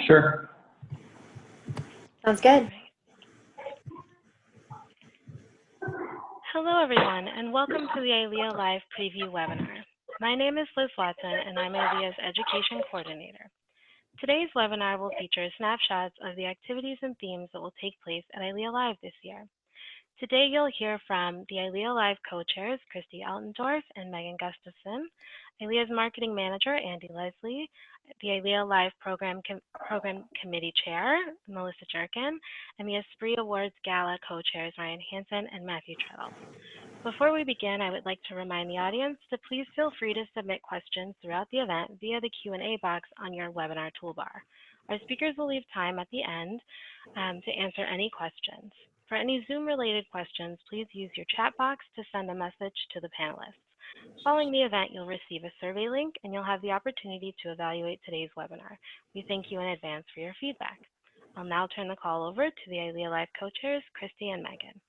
Sure. Sounds good. Hello, everyone, and welcome to the ILEA Live Preview webinar. My name is Liz Watson, and I'm ILEA's Education Coordinator. Today's webinar will feature snapshots of the activities and themes that will take place at ILEA Live this year. Today, you'll hear from the ILEA Live co-chairs, Christy Altendorf and Megan Gustafson, ILEA's Marketing Manager, Andy Leslie, the ILEA Live Program Committee Chair, Melissa Jerkin, and the Esprit Awards Gala co-chairs, Ryan Hansen and Matthew Treadle. Before we begin, I would like to remind the audience to please feel free to submit questions throughout the event via the Q&A box on your webinar toolbar. Our speakers will leave time at the end to answer any questions. For any Zoom-related questions, please use your chat box to send a message to the panelists. Following the event, you'll receive a survey link and you'll have the opportunity to evaluate today's webinar. We thank you in advance for your feedback. I'll now turn the call over to the ILEA Live co-chairs, Christy and Megan.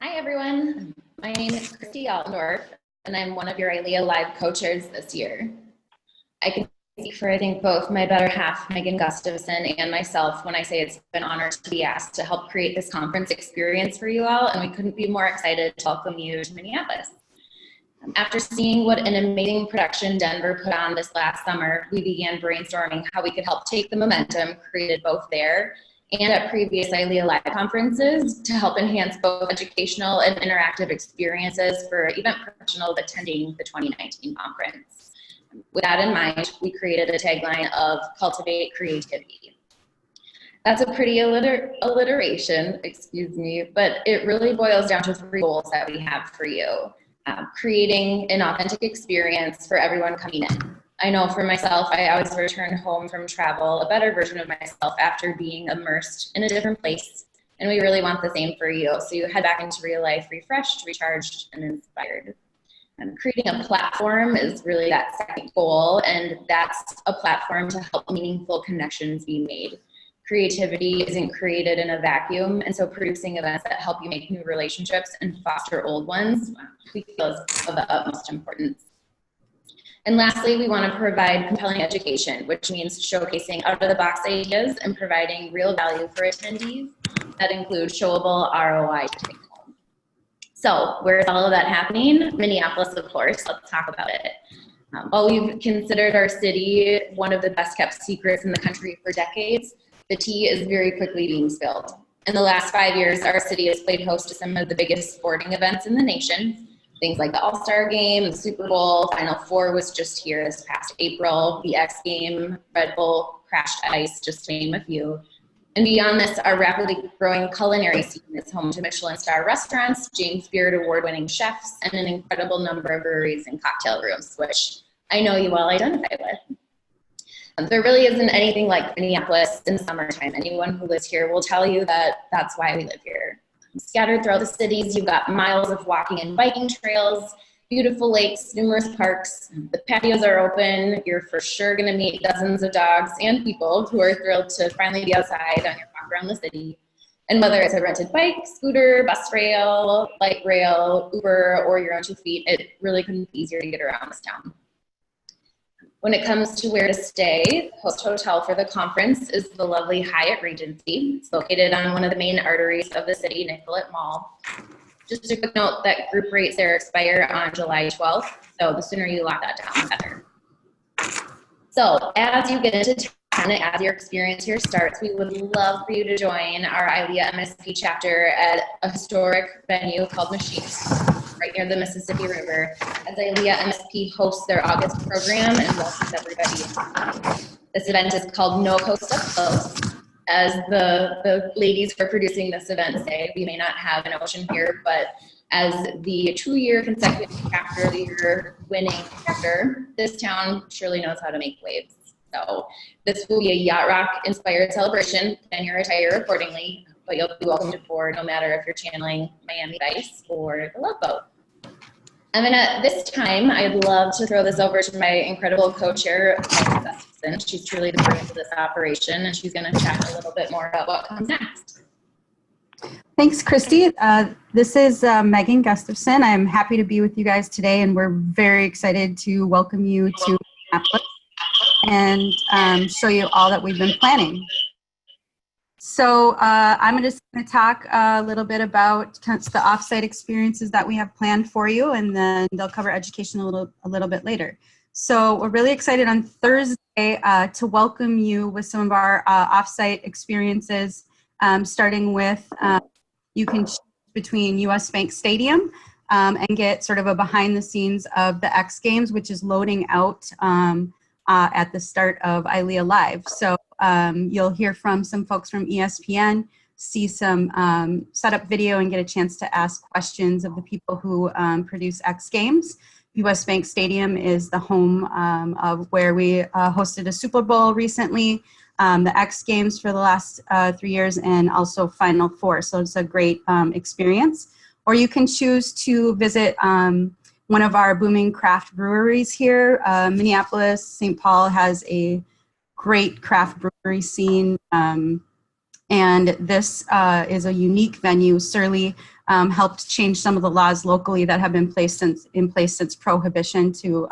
Hi, everyone. My name is Christy Altendorf, and I'm one of your ILEA Live co-chairs this year. I can speak for, I think, both my better half, Megan Gustafson, and myself when I say it's been an honor to be asked to help create this conference experience for you all, and we couldn't be more excited to welcome you to Minneapolis. After seeing what an amazing production Denver put on this last summer, we began brainstorming how we could help take the momentum created both there and at previous ILEA Live conferences to help enhance both educational and interactive experiences for event professionals attending the 2019 conference. With that in mind, we created a tagline of Cultivate Creativity. That's a pretty alliteration, excuse me, but it really boils down to 3 goals that we have for you. Creating an authentic experience for everyone coming in. I know for myself, I always return home from travel a better version of myself after being immersed in a different place, and we really want the same for you. So you head back into real life refreshed, recharged, and inspired. Creating a platform is really that second goal, and that's a platform to help meaningful connections be made. Creativity isn't created in a vacuum, and so producing events that help you make new relationships and foster old ones, we feel is of the utmost importance. And lastly, we want to provide compelling education, which means showcasing out-of-the-box ideas and providing real value for attendees that include showable ROI to take home. So where is all of that happening? Minneapolis, of course. Let's talk about it. While we've considered our city one of the best-kept secrets in the country for decades, the tea is very quickly being spilled. In the last 5 years, our city has played host to some of the biggest sporting events in the nation. Things like the All-Star Game, the Super Bowl, Final Four was just here this past April, the X Game, Red Bull, Crashed Ice, just to name a few. And beyond this, our rapidly growing culinary scene is home to Michelin star restaurants, James Beard award-winning chefs, and an incredible number of breweries and cocktail rooms, which I know you all identify with. There really isn't anything like Minneapolis in the summertime. Anyone who lives here will tell you that that's why we live here. Scattered throughout the cities, you've got miles of walking and biking trails, beautiful lakes, numerous parks. The patios are open. You're for sure going to meet dozens of dogs and people who are thrilled to finally be outside on your walk around the city. And whether it's a rented bike, scooter, bus rail, light rail, Uber, or your own 2 feet, it really couldn't be easier to get around this town. When it comes to where to stay, the host hotel for the conference is the lovely Hyatt Regency. It's located on one of the main arteries of the city, Nicollet Mall. Just a quick note that group rates there expire on July 12th, so the sooner you lock that down, the better. So as you get into town and as your experience here starts, we would love for you to join our ILEA MSP chapter at a historic venue called Machines, right near the Mississippi River, as ILEA MSP hosts their August program and welcomes everybody. This event is called No Coast Up Close. As the ladies who are producing this event say, we may not have an ocean here, but as the 2-year consecutive chapter of the year winning chapter, this town surely knows how to make waves. So this will be a yacht rock inspired celebration, and your attire accordingly, but you'll be welcome to board no matter if you're channeling Miami Vice or the Love Boat. And then at this time, I'd love to throw this over to my incredible co-chair, Megan Gustafson. She's truly the brains of this operation, and she's going to chat a little bit more about what comes next. Thanks, Christy. This is Megan Gustafson. I'm happy to be with you guys today, and we're very excited to welcome you to Minneapolis. and show you all that we've been planning. So I'm just going to talk a little bit about kind of the offsite experiences that we have planned for you, and then they'll cover education a little bit later. So we're really excited on Thursday to welcome you with some of our offsite experiences, starting with you can choose between US Bank Stadium and get sort of a behind the scenes of the X Games, which is loading out at the start of ILEA Live. So you'll hear from some folks from ESPN, see some setup video, and get a chance to ask questions of the people who produce X Games. US Bank Stadium is the home of where we hosted a Super Bowl recently, the X Games for the last 3 years, and also Final Four. So it's a great experience. Or you can choose to visit one of our booming craft breweries here. Minneapolis, St. Paul has a great craft brewery scene. And this is a unique venue. Surly helped change some of the laws locally that have been in place since Prohibition to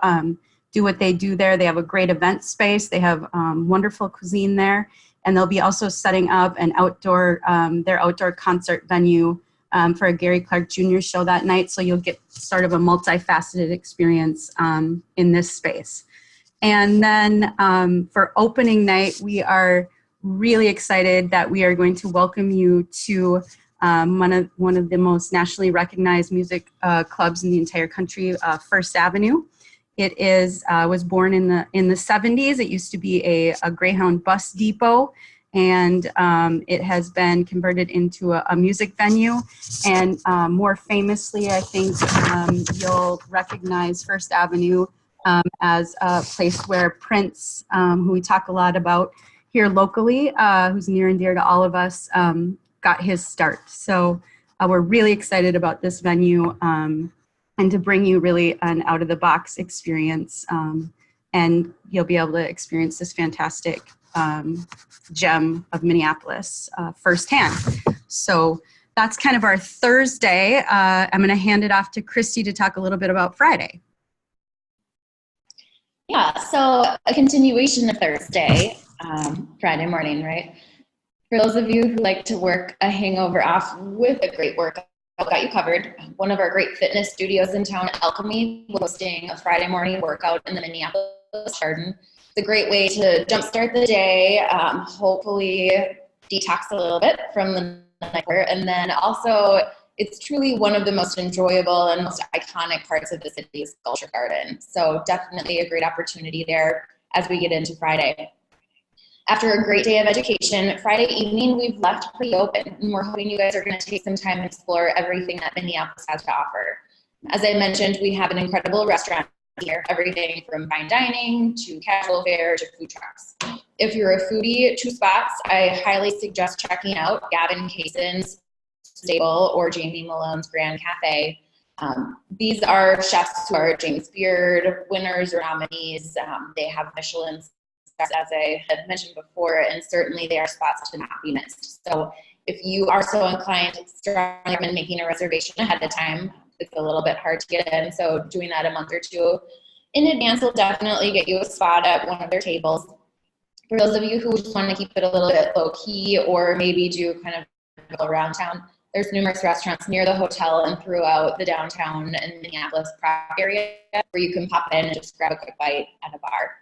do what they do there. They have a great event space. They have wonderful cuisine there. And they'll be also setting up an outdoor, their outdoor concert venue for a Gary Clark Jr. show that night. So you'll get sort of a multifaceted experience in this space. And then for opening night, we are really excited that we are going to welcome you to one of the most nationally recognized music clubs in the entire country, First Avenue. It was born in the 70s. It used to be a Greyhound bus depot, and it has been converted into a music venue. And more famously, I think you'll recognize First Avenue as a place where Prince, who we talk a lot about here locally, who's near and dear to all of us, got his start. So we're really excited about this venue and to bring you really an out-of-the-box experience. And you'll be able to experience this fantastic gem of Minneapolis firsthand. So that's kind of our Thursday. I'm going to hand it off to Christy to talk a little bit about Friday. Yeah, so a continuation of Thursday, Friday morning, right? For those of you who like to work a hangover off with a great workout, I've got you covered. One of our great fitness studios in town, Alchemy, will be hosting a Friday morning workout in the Minneapolis Garden. It's a great way to jumpstart the day, hopefully detox a little bit from the night before, and then also it's truly one of the most enjoyable and most iconic parts of the city's Sculpture Garden. So definitely a great opportunity there as we get into Friday. After a great day of education, Friday evening, we've left pretty open, and we're hoping you guys are going to take some time and explore everything that Minneapolis has to offer. As I mentioned, we have an incredible restaurant here, everything from fine dining to casual fare to food trucks. If you're a foodie, 2 spots, I highly suggest checking out Gavin Kaysen's Stable or Jamie Malone's Grand Cafe. These are chefs who are James Beard winners or nominees. They have Michelin stars, as I had mentioned before, and certainly they are spots to not be missed. So if you are so inclined, strongly recommend making a reservation ahead of time. It's a little bit hard to get in, so doing that a month or two in advance will definitely get you a spot at one of their tables. For those of you who just want to keep it a little bit low key or maybe do kind of go around town, there's numerous restaurants near the hotel and throughout the downtown and Minneapolis area where you can pop in and just grab a quick bite at a bar.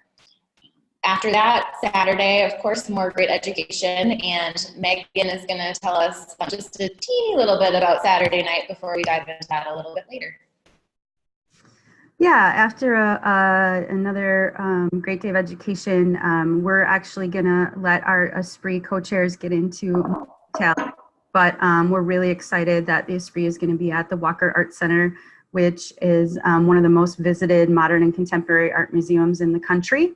After that, Saturday, of course, more great education, and Megan is going to tell us just a teeny little bit about Saturday night before we dive into that a little bit later. Yeah, after another great day of education, we're actually going to let our Esprit co-chairs get into detail. But we're really excited that the Esprit is going to be at the Walker Art Center, which is one of the most visited modern and contemporary art museums in the country.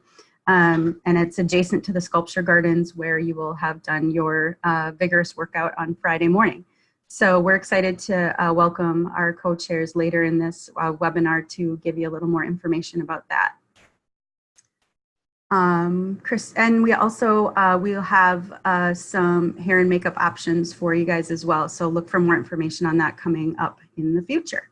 And it's adjacent to the Sculpture Gardens where you will have done your vigorous workout on Friday morning. So we're excited to welcome our co-chairs later in this webinar to give you a little more information about that. Chris, and we also we'll have some hair and makeup options for you guys as well. So look for more information on that coming up in the future.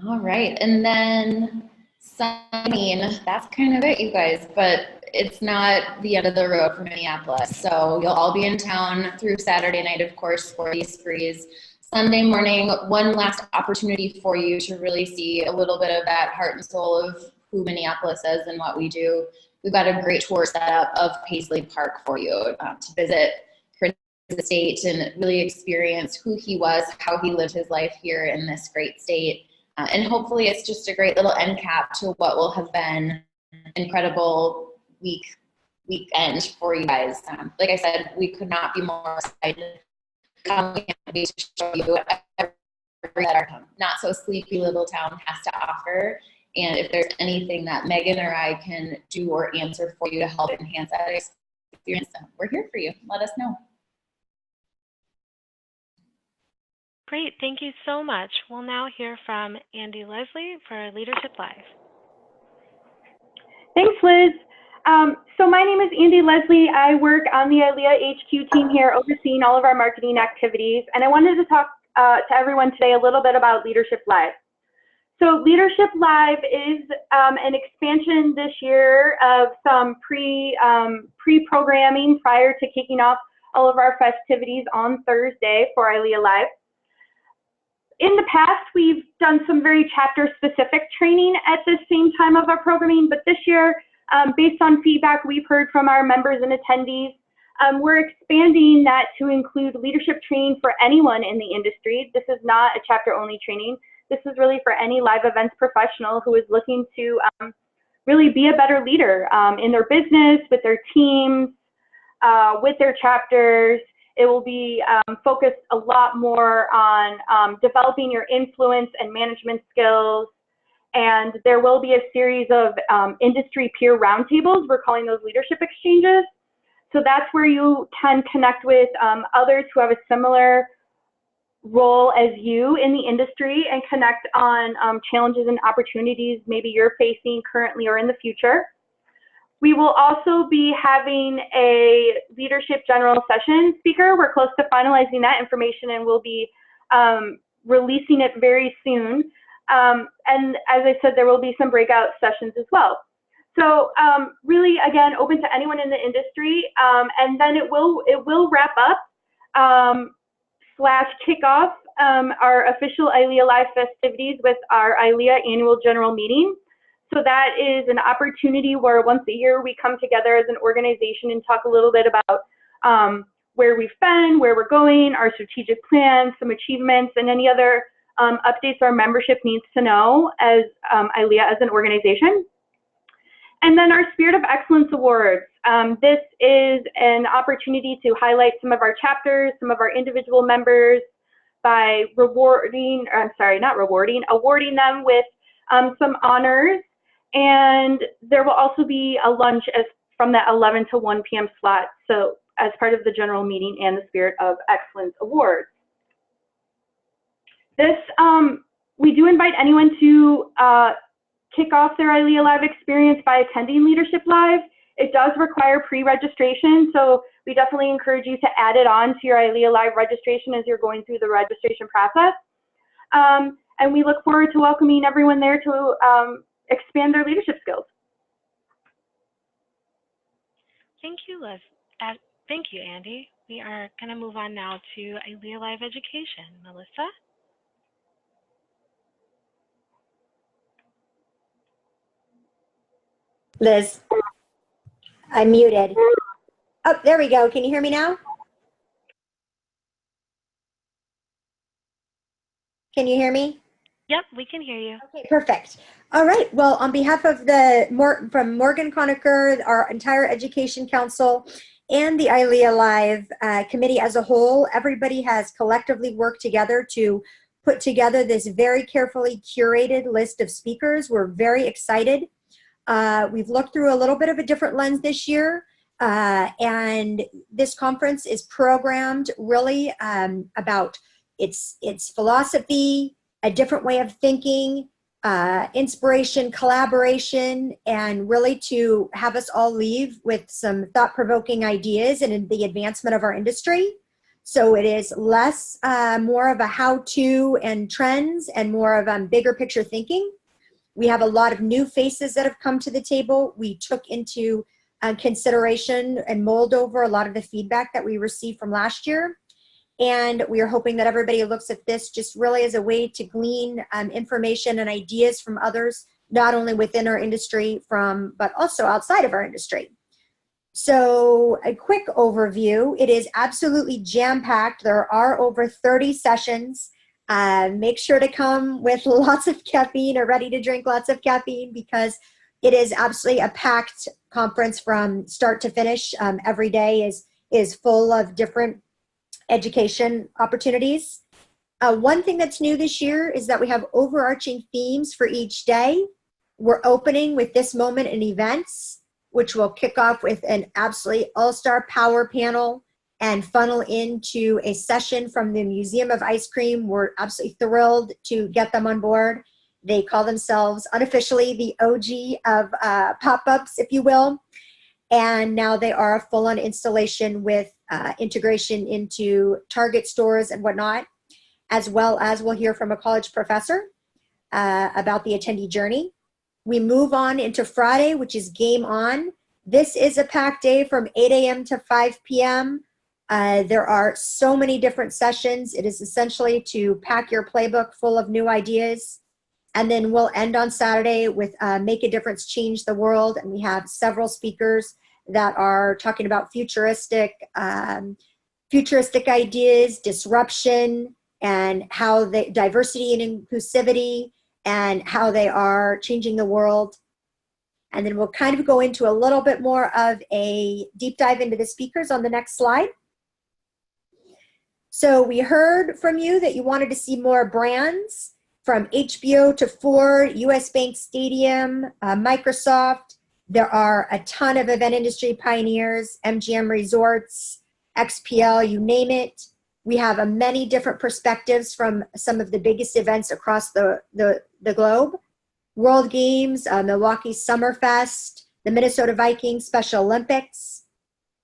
All right, and then So, I mean, that's kind of it, you guys, but it's not the end of the road for Minneapolis. So you'll all be in town through Saturday night, of course, for these sprees. Sunday morning, one last opportunity for you to really see a little bit of that heart and soul of who Minneapolis is and what we do. We've got a great tour set up of Paisley Park for you to visit Chris' estate and really experience who he was, how he lived his life here in this great state. And hopefully it's just a great little end cap to what will have been an incredible weekend for you guys. Like I said, we could not be more excited to show you everything that our not so sleepy little town has to offer. And if there's anything that Megan or I can do or answer for you to help enhance that experience, we're here for you. Let us know. Great, thank you so much. We'll now hear from Andy Leslie for Leadership Live. Thanks, Liz. So my name is Andy Leslie. I work on the ILEA HQ team here, overseeing all of our marketing activities. And I wanted to talk to everyone today a little bit about Leadership Live. So Leadership Live is an expansion this year of some pre-programming prior to kicking off all of our festivities on Thursday for ILEA Live. In the past, we've done some very chapter-specific training at the same time of our programming, but this year, based on feedback we've heard from our members and attendees, we're expanding that to include leadership training for anyone in the industry. This is not a chapter-only training. This is really for any live events professional who is looking to really be a better leader in their business, with their teams, with their chapters. It will be focused a lot more on developing your influence and management skills. And there will be a series of industry peer roundtables. We're calling those leadership exchanges. So that's where you can connect with others who have a similar role as you in the industry and connect on challenges and opportunities maybe you're facing currently or in the future. We will also be having a leadership general session speaker. We're close to finalizing that information and we'll be releasing it very soon. And as I said, there will be some breakout sessions as well. So really, again, open to anyone in the industry. And then it will wrap up / kick off our official ILEA Live festivities with our ILEA annual general meeting. So that is an opportunity where once a year we come together as an organization and talk a little bit about where we've been, where we're going, our strategic plans, some achievements, and any other updates our membership needs to know as ILEA as an organization. And then our Spirit of Excellence Awards. This is an opportunity to highlight some of our chapters, some of our individual members by awarding them with some honors. And there will also be a lunch from that 11 to 1 p.m. slot, so as part of the general meeting and the Spirit of Excellence Awards. This, we do invite anyone to kick off their ILEA Live experience by attending Leadership Live. It does require pre-registration, so we definitely encourage you to add it on to your ILEA Live registration as you're going through the registration process. And we look forward to welcoming everyone there to expand their leadership skills. Thank you, Liz. Thank you, Andy. We are going to move on now to ILEA Live Education. Melissa? Liz, I'm muted. Oh, there we go. Can you hear me now? Can you hear me? Yep, we can hear you. Okay, perfect. All right. Well, on behalf of from Morgan Conacher, our entire Education Council, and the ILEA Live committee as a whole, everybody has collectively worked together to put together this very carefully curated list of speakers. We're very excited. We've looked through a little bit of a different lens this year, and this conference is programmed really about its philosophy, a different way of thinking, inspiration, collaboration, and really to have us all leave with some thought-provoking ideas and in the advancement of our industry. So it is less, more of a how-to and trends and more of bigger picture thinking. We have a lot of new faces that have come to the table. We took into consideration and mold over a lot of the feedback that we received from last year. And we are hoping that everybody looks at this just really as a way to glean information and ideas from others, not only within our industry, but also outside of our industry. So a quick overview, it is absolutely jam-packed. There are over 30 sessions. Make sure to come with lots of caffeine or ready to drink lots of caffeine, because it is absolutely a packed conference from start to finish. Every day is full of different education opportunities. One thing that's new this year is that we have overarching themes for each day. We're opening with This Moment in Events, which will kick off with an absolutely all-star power panel and funnel into a session from the Museum of Ice Cream. We're absolutely thrilled to get them on board. They call themselves unofficially the OG of pop-ups, if you will. And now they are a full-on installation with integration into Target stores and whatnot, as well as we'll hear from a college professor about the attendee journey. We move on into Friday, which is Game On. This is a packed day from 8 a.m. to 5 p.m. There are so many different sessions. It is essentially to pack your playbook full of new ideas. And then we'll end on Saturday with Make a Difference, Change the World. And we have several speakers that are talking about futuristic ideas, disruption, and how diversity and inclusivity, and how they are changing the world. And then we'll kind of go into a little bit more of a deep dive into the speakers on the next slide. So we heard from you that you wanted to see more brands, from HBO to Ford, US Bank Stadium, Microsoft. There are a ton of event industry pioneers, MGM Resorts, XPL, you name it. We have many different perspectives from some of the biggest events across the globe. World Games, Milwaukee Summerfest, the Minnesota Vikings Special Olympics.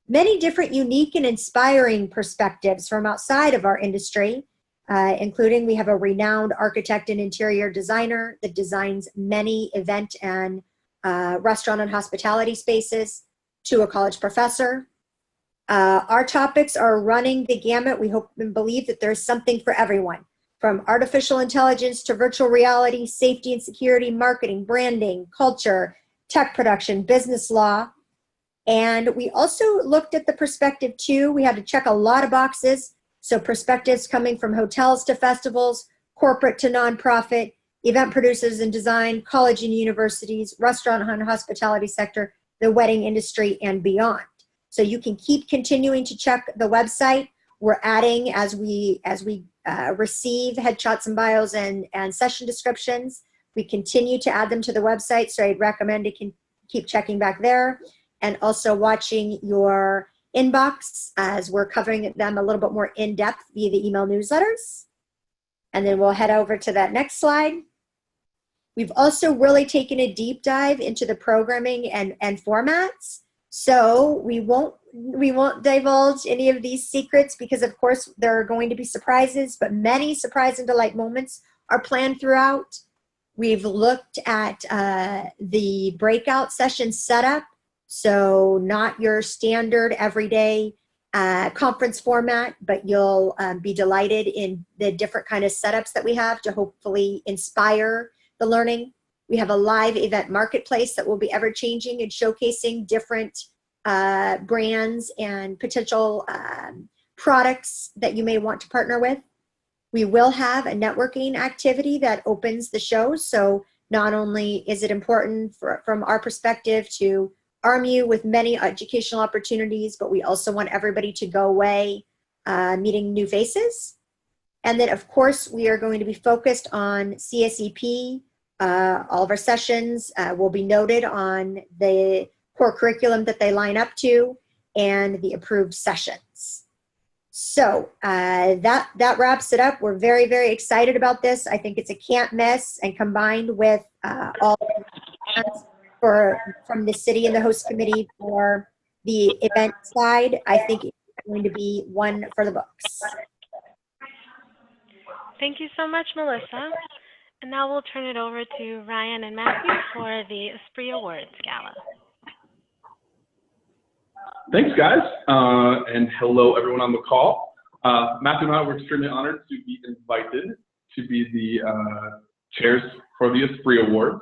Many different unique and inspiring perspectives from outside of our industry, including we have a renowned architect and interior designer that designs many event and restaurant and hospitality spaces, to a college professor. Our topics are running the gamut. We hope and believe that there's something for everyone, from artificial intelligence to virtual reality, safety and security, marketing, branding, culture, tech production, business law. And we also looked at the perspective too. We had to check a lot of boxes. So perspectives coming from hotels to festivals, corporate to nonprofit, event producers and design, college and universities, restaurant and hospitality sector, the wedding industry, and beyond. So you can keep continuing to check the website. We're adding as we receive headshots and bios and session descriptions. We continue to add them to the website, so I'd recommend to keep checking back there, and also watching your inbox as we're covering them a little bit more in depth via the email newsletters. And then we'll head over to that next slide. We've also really taken a deep dive into the programming and formats. So we won't divulge any of these secrets, because of course there are going to be surprises, but many surprise and delight moments are planned throughout. We've looked at the breakout session setup. So not your standard everyday conference format, but you'll be delighted in the different kind of setups that we have to hopefully inspire the learning. We have a live event marketplace that will be ever changing and showcasing different brands and potential products that you may want to partner with. We will have a networking activity that opens the show. So not only is it important from our perspective to arm you with many educational opportunities, but we also want everybody to go away meeting new faces. And then of course, we are going to be focused on CSEP. All of our sessions will be noted on the core curriculum that they line up to and the approved sessions. So that wraps it up. We're very, very excited about this. I think it's a can't miss, and combined with all from the city and the host committee for the event side, I think it's going to be one for the books. Thank you so much, Melissa. And now we'll turn it over to Ryan and Matthew for the Esprit Awards Gala. Thanks, guys, and hello, everyone on the call. Matthew and I were extremely honored to be invited to be the chairs for the Esprit Awards.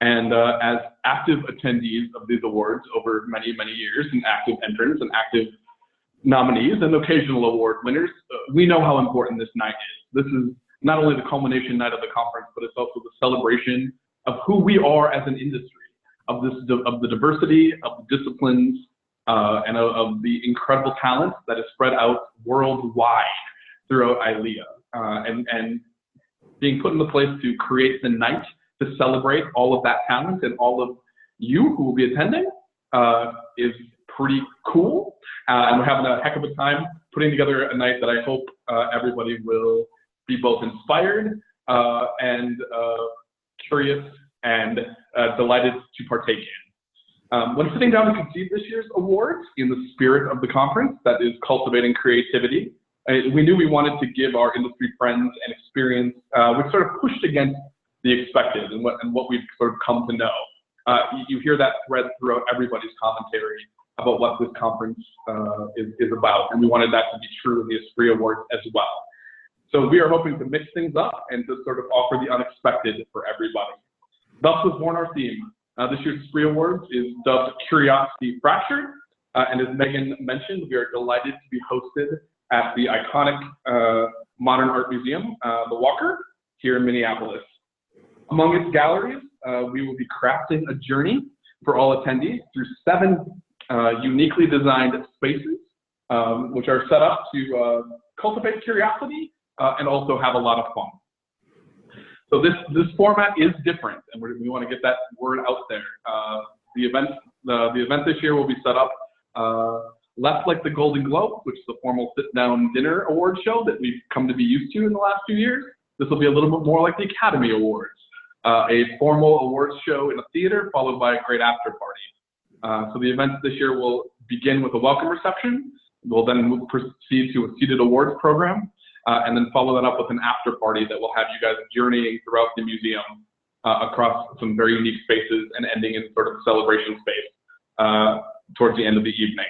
And as active attendees of these awards over many, many years, and active entrants and active nominees and occasional award winners, we know how important this night is. This is not only the culmination night of the conference, but it's also the celebration of who we are as an industry, of the diversity, of the disciplines, and of the incredible talent that is spread out worldwide throughout ILEA, and being put in the place to create the night to celebrate all of that talent and all of you who will be attending is pretty cool. And we're having a heck of a time putting together a night that I hope everybody will be both inspired and curious and delighted to partake in. When sitting down to conceive this year's awards in the spirit of the conference that is cultivating creativity, we knew we wanted to give our industry friends an experience which sort of pushed against the expected and what we've sort of come to know. You hear that thread throughout everybody's commentary about what this conference is about, and we wanted that to be true in the Esprit Awards as well. So we are hoping to mix things up and to sort of offer the unexpected for everybody. Thus was born our theme. This year's Esprit Awards is dubbed Curiosity Fractured, and as Megan mentioned, we are delighted to be hosted at the iconic Modern Art Museum, the Walker, here in Minneapolis. Among its galleries, we will be crafting a journey for all attendees through 7 uniquely designed spaces, which are set up to cultivate curiosity and also have a lot of fun. So this format is different, and we want to get that word out there. The event this year will be set up less like the Golden Globes, which is the formal sit-down dinner award show that we've come to be used to in the last few years. This will be a little bit more like the Academy Awards, a formal awards show in a theater followed by a great after party. So the event this year will begin with a welcome reception. We'll then proceed to a seated awards program, and then follow that up with an after party that will have you guys journeying throughout the museum across some very unique spaces and ending in sort of celebration space towards the end of the evening.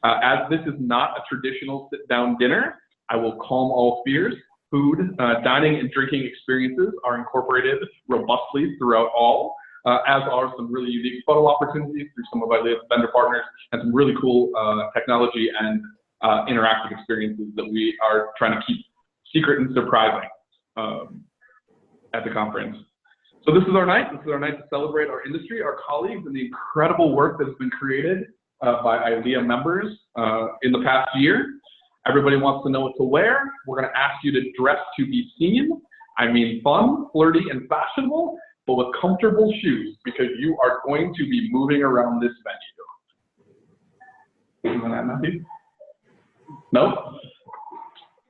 As this is not a traditional sit-down dinner, I will calm all fears. Food, dining, and drinking experiences are incorporated robustly throughout all, as are some really unique photo opportunities through some of our vendor partners and some really cool technology and interactive experiences that we are trying to keep secret and surprising at the conference. So this is our night. This is our night to celebrate our industry, our colleagues, and the incredible work that has been created by ILEA members in the past year. Everybody wants to know what to wear. We're going to ask you to dress to be seen. I mean fun, flirty, and fashionable, but with comfortable shoes, because you are going to be moving around this venue. Anything on that, Matthew? No?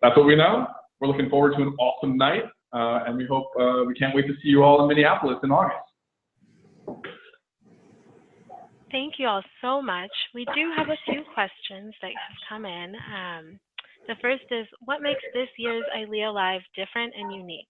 That's what we know. We're looking forward to an awesome night, and we can't wait to see you all in Minneapolis in August. Thank you all so much. We do have a few questions that have come in. The first is, what makes this year's ILEA Live different and unique?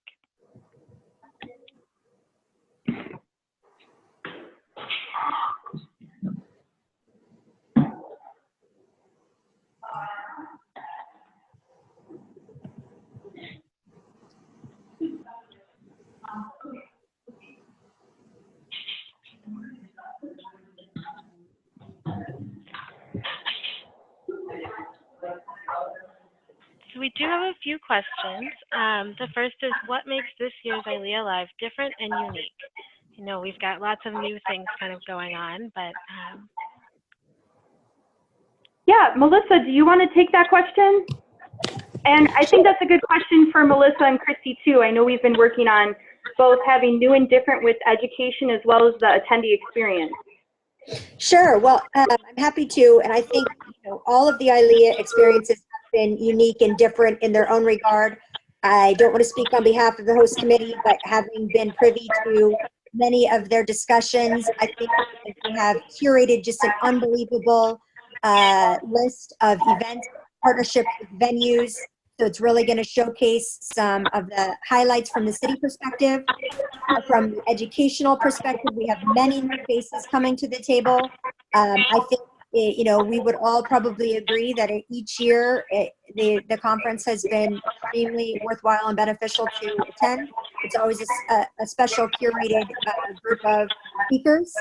So we do have a few questions. The first is, what makes this year's ILEA Live different and unique? You know, we've got lots of new things kind of going on, but... Yeah, Melissa, do you want to take that question? And I think that's a good question for Melissa and Christy too. I know we've been working on both having new and different with education as well as the attendee experience. Sure. Well, I'm happy to, and I think all of the ILEA experiences have been unique and different in their own regard. I don't want to speak on behalf of the host committee, but having been privy to many of their discussions, I think we have curated just an unbelievable list of events, partnerships with venues, So it's really going to showcase some of the highlights from the city perspective. From the educational perspective, we have many new faces coming to the table. I think, you know, we would all probably agree that each year the conference has been extremely worthwhile and beneficial to attend. It's always a special curated group of speakers.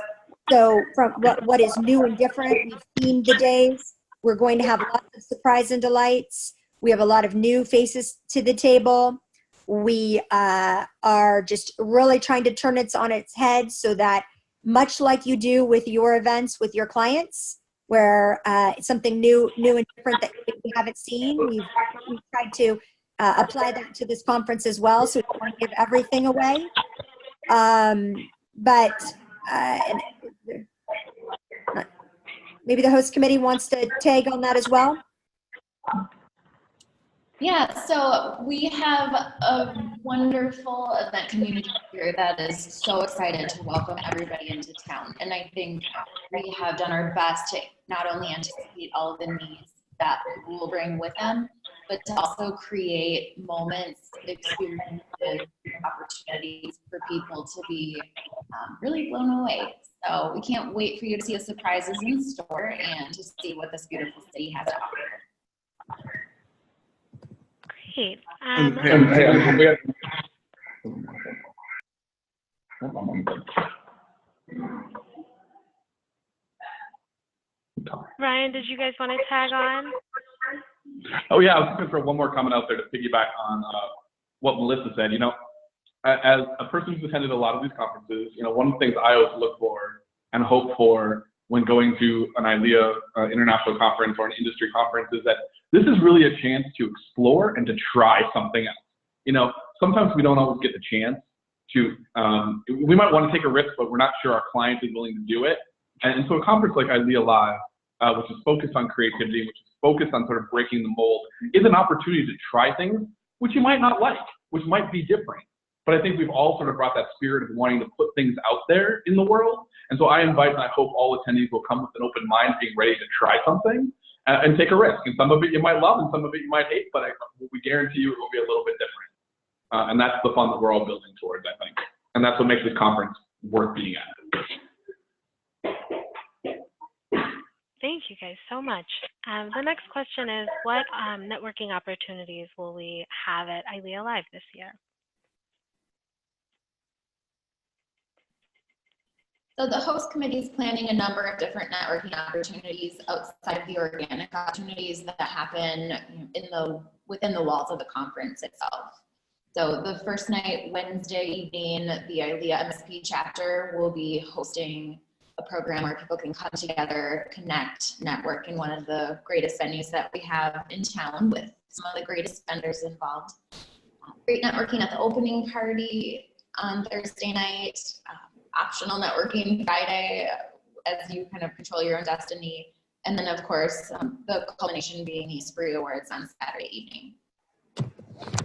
So from what is new and different, we've themed the days. We're going to have lots of surprise and delights. We have a lot of new faces to the table. We are just really trying to turn it on its head so that much like you do with your events with your clients, where it's something new and different that we haven't seen, we've tried to apply that to this conference as well. So we don't want to give everything away. Maybe the host committee wants to tag on that as well. Yeah, so we have a wonderful event community here that is so excited to welcome everybody into town. And I think we have done our best to not only anticipate all of the needs that people will bring with them, but to also create moments, experiences, opportunities for people to be really blown away. So we can't wait for you to see the surprises in store and to see what this beautiful city has to offer. Great. Ryan, did you guys want to tag on? Oh yeah, I was looking for one more comment out there to piggyback on what Melissa said. You know, as a person who's attended a lot of these conferences, you know, one of the things I always look for and hope for when going to an ILEA international conference or an industry conference is that this is really a chance to explore and to try something else. You know, sometimes we don't always get the chance to, we might want to take a risk, but we're not sure our client is willing to do it. And so a conference like ILEA Live, which is focused on creativity, which is focused on sort of breaking the mold, is an opportunity to try things which you might not like, which might be different. But I think we've all sort of brought that spirit of wanting to put things out there in the world. And so I invite and I hope all attendees will come with an open mind, being ready to try something and take a risk. And some of it you might love and some of it you might hate, but we guarantee you it will be a little bit different. And that's the fun that we're all building towards, I think. And that's what makes this conference worth being at. Thank you guys so much. The next question is, what networking opportunities will we have at ILEA Live this year? So the host committee is planning a number of different networking opportunities outside of the organic opportunities that happen within the walls of the conference itself. So the first night, Wednesday evening, the ILEA MSP chapter will be hosting a program where people can come together, connect, network in one of the greatest venues that we have in town with some of the greatest vendors involved. Great networking at the opening party on Thursday night, optional networking Friday as you kind of control your own destiny. And then of course, the culmination being the Spree Awards on Saturday evening.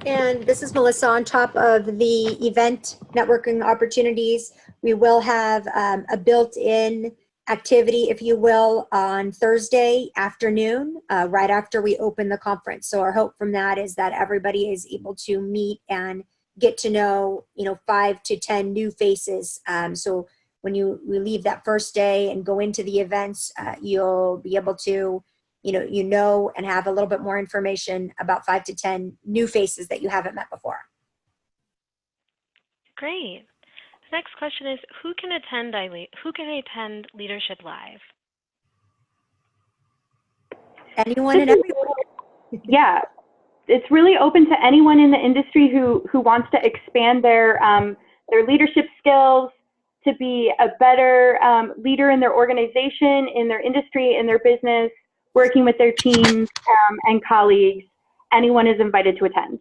And this is Melissa. On top of the event networking opportunities, we will have a built-in activity, if you will, on Thursday afternoon, right after we open the conference. So our hope from that is that everybody is able to meet and get to know, 5 to 10 new faces. So when we leave that first day and go into the events, you'll be able to and have a little bit more information about 5 to 10 new faces that you haven't met before. Great. The next question is, who can attend Leadership Live? Anyone and everyone. Yeah, it's really open to anyone in the industry who wants to expand their leadership skills, to be a better leader in their organization, in their industry, in their business, working with their teams and colleagues. Anyone is invited to attend.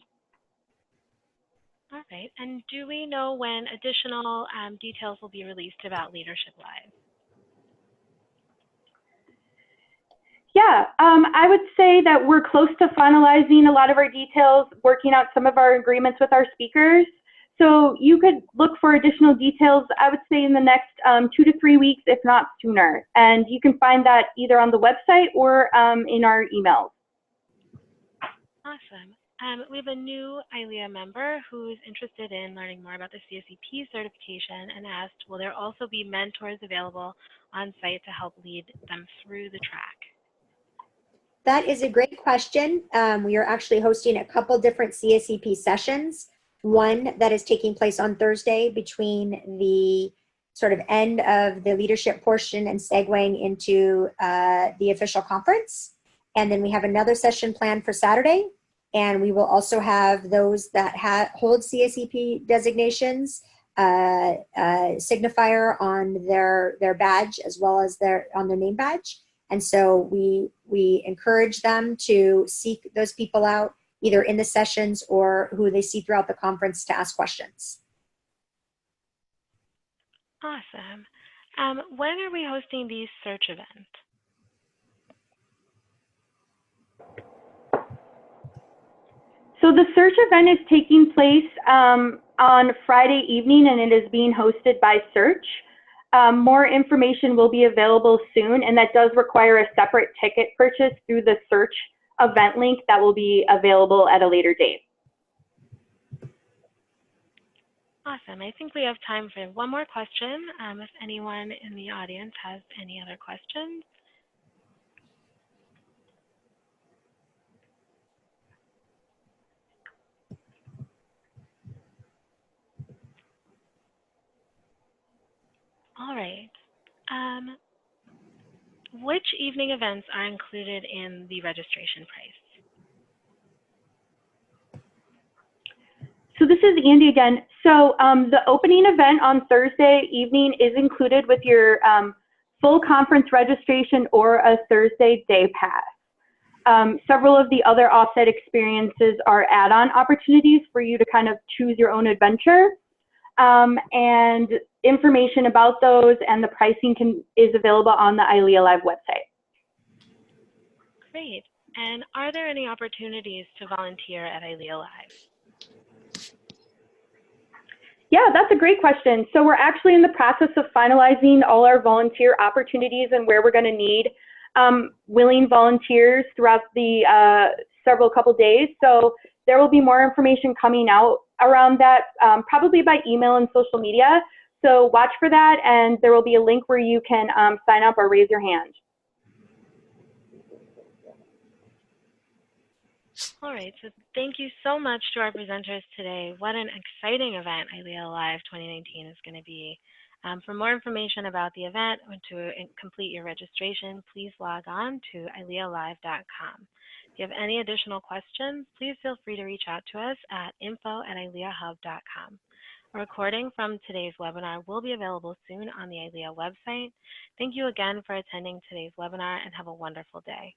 All right. And do we know when additional details will be released about Leadership Live? Yeah, I would say that we're close to finalizing a lot of our details, working out some of our agreements with our speakers. So you could look for additional details, I would say, in the next 2 to 3 weeks, if not sooner. And you can find that either on the website or in our emails. Awesome. We have a new ILEA member who's interested in learning more about the CSEP certification and asked, will there also be mentors available on site to help lead them through the track? That is a great question. We are actually hosting a couple different CSEP sessions. One that is taking place on Thursday between the sort of end of the leadership portion and segueing into the official conference. And then we have another session planned for Saturday. And we will also have those that hold CSEP designations, signifier on their badge as well as on their name badge. And so we encourage them to seek those people out either in the sessions or who they see throughout the conference to ask questions. Awesome. When are we hosting the search event? So the search event is taking place on Friday evening, and it is being hosted by Search. More information will be available soon, and that does require a separate ticket purchase through the Search event link that will be available at a later date. Awesome. I think we have time for one more question. If anyone in the audience has any other questions. All right. Which evening events are included in the registration price? So this is Andy again. So the opening event on Thursday evening is included with your full conference registration or a Thursday day pass. Several of the other offsite experiences are add-on opportunities for you to kind of choose your own adventure. And information about those and the pricing is available on the ILEA Live website. Great. And are there any opportunities to volunteer at ILEA Live? Yeah, that's a great question. So we're actually in the process of finalizing all our volunteer opportunities and where we're going to need willing volunteers throughout the couple days. So there will be more information coming out around that, probably by email and social media. So watch for that, and there will be a link where you can sign up or raise your hand. All right, so thank you so much to our presenters today. What an exciting event ILEA Live 2019 is going to be. For more information about the event or to complete your registration, please log on to ILEALive.com. If you have any additional questions, please feel free to reach out to us at info@ILEAHub.com. A recording from today's webinar will be available soon on the ILEA website. Thank you again for attending today's webinar and have a wonderful day.